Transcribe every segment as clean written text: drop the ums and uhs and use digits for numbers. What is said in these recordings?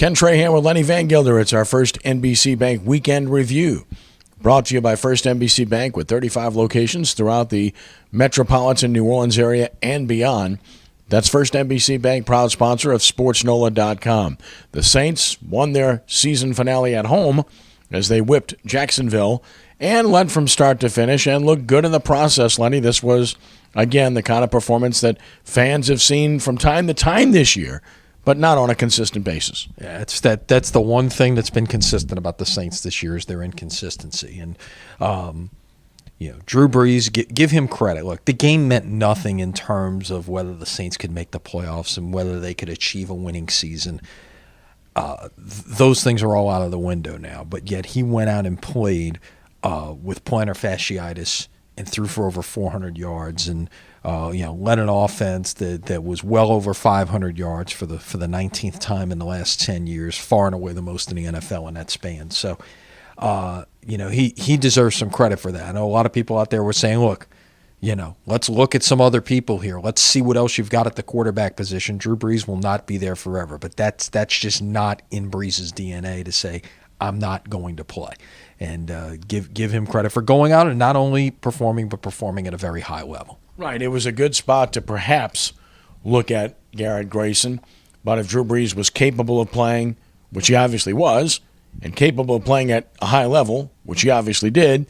Ken Trahan with Lenny Van Gilder. It's our first NBC Bank Weekend Review. Brought to you by First NBC Bank with 35 locations throughout the metropolitan New Orleans area and beyond. That's First NBC Bank, proud sponsor of SportsNola.com. The Saints won their season finale at home as they whipped Jacksonville and led from start to finish and looked good in the process, Lenny. This was, again, the kind of performance that fans have seen from time to time this year, but not on a consistent basis. Yeah, that's the one thing that's been consistent about the Saints this year is their inconsistency. And, Drew Brees, give him credit. Look, the game meant nothing in terms of whether the Saints could make the playoffs and whether they could achieve a winning season. Those things are all out of the window now. But yet he went out and played with plantar fasciitis and threw for over 400 yards and led an offense that was well over 500 yards for the 19th time in the last 10 years, far and away the most in the NFL in that span. So, he deserves some credit for that. I know a lot of people out there were saying, look, let's look at some other people here. Let's see what else you've got at the quarterback position. Drew Brees will not be there forever, but that's just not in Brees' DNA to say, I'm not going to play. And give him credit for going out and not only performing, but performing at a very high level. Right. It was a good spot to perhaps look at Garrett Grayson. But if Drew Brees was capable of playing, which he obviously was, and capable of playing at a high level, which he obviously did,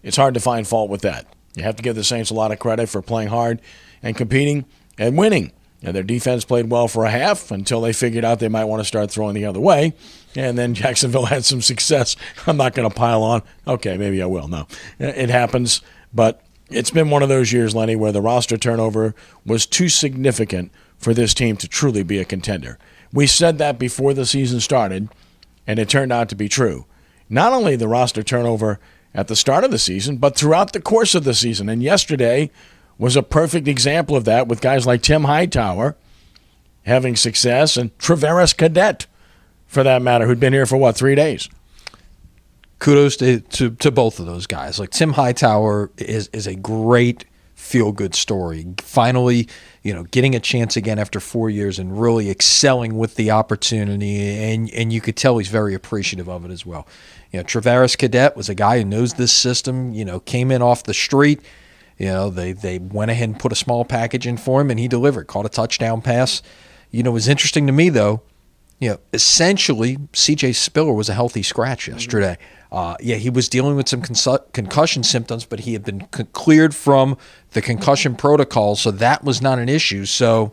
it's hard to find fault with that. You have to give the Saints a lot of credit for playing hard and competing and winning. And their defense played well for a half until they figured out they might want to start throwing the other way. And then Jacksonville had some success. I'm not going to pile on. Okay, maybe I will. No, it happens. But it's been one of those years, Lenny, where the roster turnover was too significant for this team to truly be a contender. We said that before the season started, and it turned out to be true. Not only the roster turnover at the start of the season, but throughout the course of the season. And yesterday was a perfect example of that with guys like Tim Hightower having success and Travaris Cadet, for that matter, who'd been here for, 3 days. Kudos to both of those guys. Like Tim Hightower is a great feel-good story. Finally, getting a chance again after 4 years and really excelling with the opportunity, and you could tell he's very appreciative of it as well. Travaris Cadet was a guy who knows this system, came in off the street. They went ahead and put a small package in for him, and he delivered, caught a touchdown pass. It was interesting to me, though, essentially C.J. Spiller was a healthy scratch yesterday. He was dealing with some concussion symptoms, but he had been cleared from the concussion protocol, so that was not an issue. So,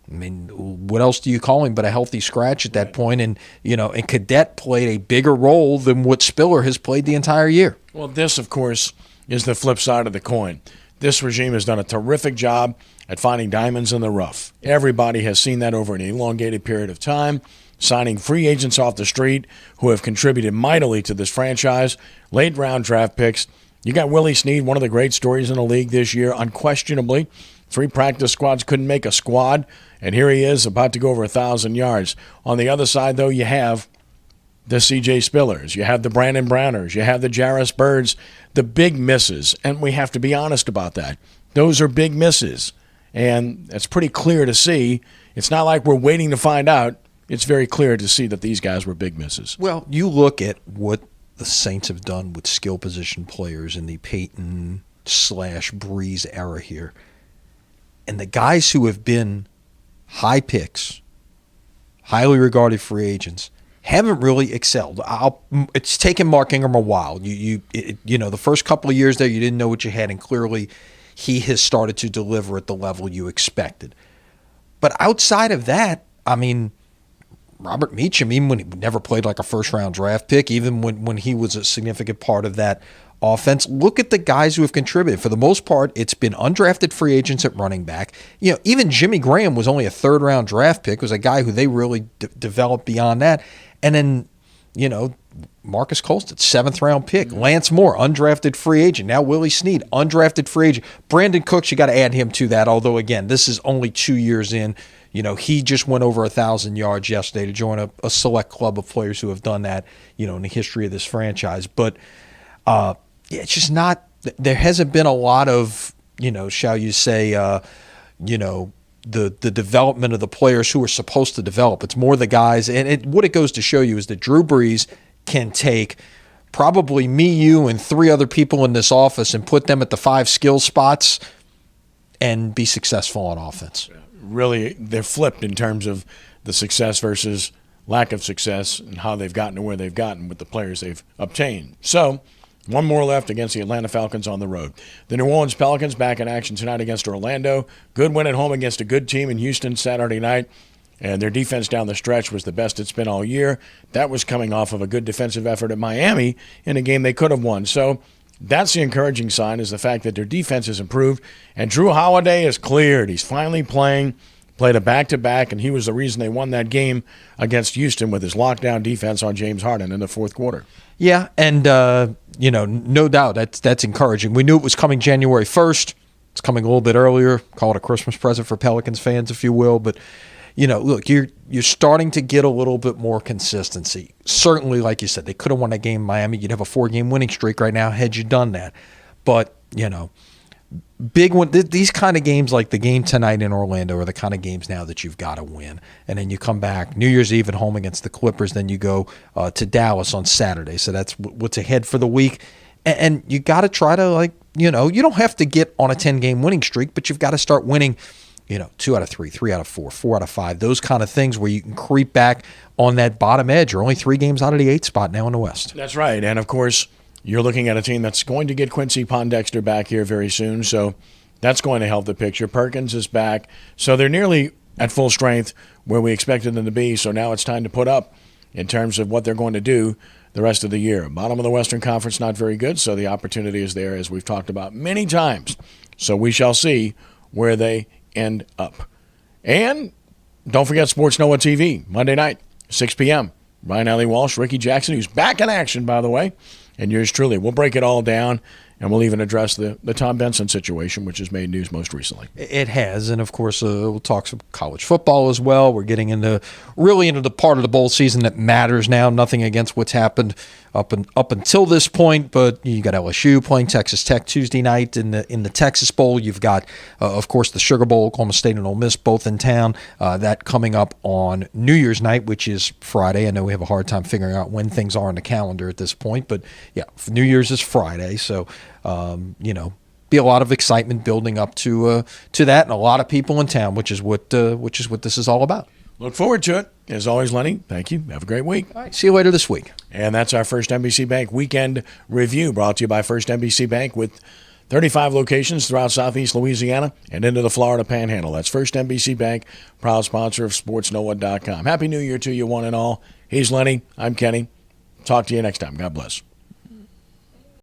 what else do you call him but a healthy scratch at that point? And, and Cadet played a bigger role than what Spiller has played the entire year. Well, this, of course, is the flip side of the coin. This regime has done a terrific job at finding diamonds in the rough. Everybody has seen that over an elongated period of time, signing free agents off the street who have contributed mightily to this franchise, late-round draft picks. You got Willie Snead, one of the great stories in the league this year, unquestionably. 3 practice squads couldn't make a squad, and here he is about to go over 1,000 yards. On the other side, though, you have the C.J. Spillers, you have the Brandon Browners, you have the Jarris Birds, the big misses, and we have to be honest about that. Those are big misses, and it's pretty clear to see. It's not like we're waiting to find out. It's very clear to see that these guys were big misses. Well, you look at what the Saints have done with skill position players in the Peyton/Brees era here, and the guys who have been high picks, highly regarded free agents, haven't really excelled. It's taken Mark Ingram a while. The first couple of years there, you didn't know what you had, and clearly he has started to deliver at the level you expected. But outside of that, Robert Meacham, even when he never played like a first-round draft pick, even when he was a significant part of that offense, look at the guys who have contributed. For the most part, it's been undrafted free agents at running back. Even Jimmy Graham was only a third-round draft pick, was a guy who they really developed beyond that. And then, Marcus Colston, 7th-round pick. Lance Moore, undrafted free agent. Now Willie Snead, undrafted free agent. Brandon Cooks, you got to add him to that, although, again, this is only 2 years in. He just went over 1,000 yards yesterday to join a select club of players who have done that, in the history of this franchise. But, it's just not – there hasn't been a lot of, shall you say, the development of the players who are supposed to develop. It's more the guys. And what it goes to show you is that Drew Brees can take probably me, you, and 3 other people in this office and put them at the 5 skill spots and be successful on offense. Really, they're flipped in terms of the success versus lack of success and how they've gotten to where they've gotten with the players they've obtained. So, one more left against the Atlanta Falcons on the road. The New Orleans Pelicans back in action tonight against Orlando. Good win at home against a good team in Houston Saturday night. And their defense down the stretch was the best it's been all year. That was coming off of a good defensive effort at Miami in a game they could have won. So that's the encouraging sign, is the fact that their defense has improved. And Drew Holiday is cleared. He's finally playing. Played a back-to-back, and he was the reason they won that game against Houston with his lockdown defense on James Harden in the fourth quarter. Yeah, and, no doubt that's encouraging. We knew it was coming January 1st. It's coming a little bit earlier. Call it a Christmas present for Pelicans fans, if you will. But, look, you're starting to get a little bit more consistency. Certainly, like you said, they could have won that game in Miami. You'd have a 4-game winning streak right now had you done that. But, big one. These kind of games, like the game tonight in Orlando, are the kind of games now that you've got to win. And then you come back New Year's Eve at home against the Clippers. Then you go to Dallas on Saturday. So that's what's ahead for the week. And you got to try to, you don't have to get on a 10-game winning streak, but you've got to start winning, 2 out of 3, 3 out of 4, 4 out of 5, those kind of things where you can creep back on that bottom edge. You're only 3 games out of the 8th spot now in the West. That's right. And, of course, you're looking at a team that's going to get Quincy Pondexter back here very soon, so that's going to help the picture. Perkins is back, so they're nearly at full strength where we expected them to be, so now it's time to put up in terms of what they're going to do the rest of the year. Bottom of the Western Conference, not very good, so the opportunity is there, as we've talked about many times. So we shall see where they end up. And don't forget Sports Noah TV, Monday night, 6 p.m. Brian Alley Walsh, Ricky Jackson, who's back in action, by the way, and yours truly. We'll break it all down, and we'll even address the Tom Benson situation, which has made news most recently. It has, and of course, we'll talk some college football as well. We're getting really into the part of the bowl season that matters now. Nothing against what's happened up until this point, but you got LSU playing Texas Tech Tuesday night in the Texas Bowl. You've got, of course, the Sugar Bowl, Oklahoma State and Ole Miss both in town. That coming up on New Year's night, which is Friday. I know we have a hard time figuring out when things are on the calendar at this point, but yeah, New Year's is Friday, so be a lot of excitement building up to that, and a lot of people in town, which is what this is all about. Look forward to it. As always, Lenny, thank you. Have a great week. All right, see you later this week. And that's our First NBC Bank Weekend Review, brought to you by First NBC Bank, with 35 locations throughout Southeast Louisiana and into the Florida Panhandle. That's First NBC Bank, proud sponsor of SportsNoah.com. Happy New Year to you, one and all. He's Lenny. I'm Kenny. Talk to you next time. God bless.